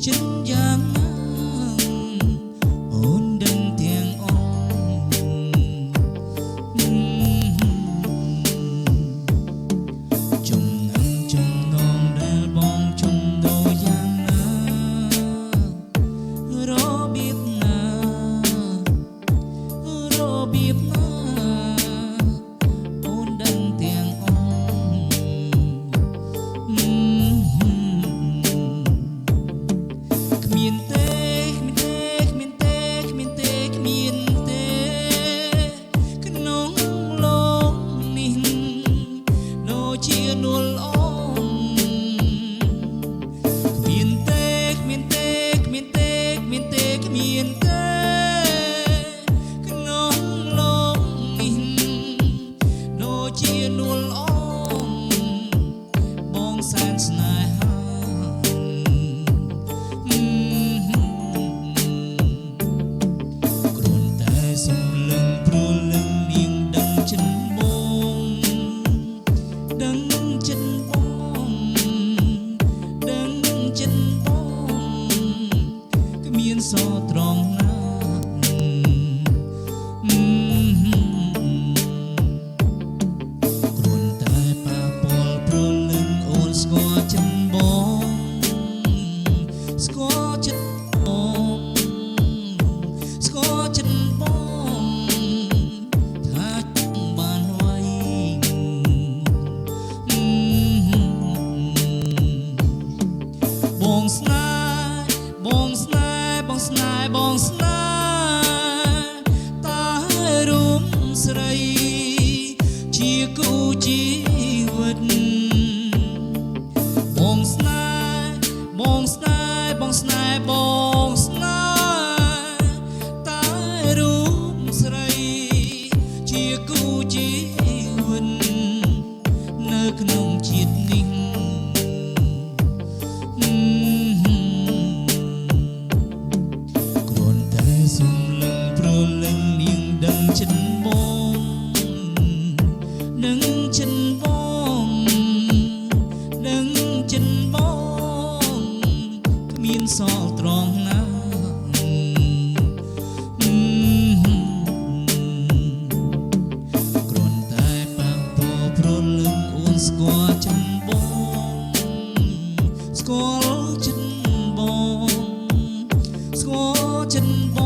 ចិនយ៉ាងណាអូនដឹងទាំងអស់ចំណងចំណងដែលបងជំនោយ៉ាងណារបៀបណារបៀបណាអូនដឹងទាំងអស់គ្មានទេគ្មានទេគ្មានទេគ្មានទេគ្មានទេក្នុងលោកនេះដូចជានួលអូនគ្មានទេគ្មានទេគ្មានទេគ្មានទេគ្មានទេក្នុងលោកនេះដូចជានួលអូនបងសែនស្នេហាគ្រាន់តែសំឡឹងព្រលឹងនាងដឹងចិនបងដឹងចិនបងដឹងចិនបងគ្មានសត្រង់ណាគ្រាន់តែប៉ះពាល់ព្រលឹងអូនស្គាល់ចិនបងស្គាល់ចិនបងស្គាល់ចិនបងថាបានໄວបងស្នេហ៍បងស្នេហ៍បងស្នេហ៍បងស្នេហ៍តារួមស្រីជាគូជីវិតបងស្នេហ៍បងស្នេហ៍បងស្នេហ៍បងស្នេហ៍តារួមស្រីជាគូជីវិតនៅក្នុងជាតិនេះគ្រាន់តែសំឡឹងព្រលឹងនាងដឹងចិនបងដឹងចិនបងដឹងចិនបងគ្មានសល់ត្រង់ណាគ្រាន់តែប៉ះពាល់ព្រលឹងអូនស្គាល់ចិនបងស្គាល់ចិនបងស្គាល់ចិនប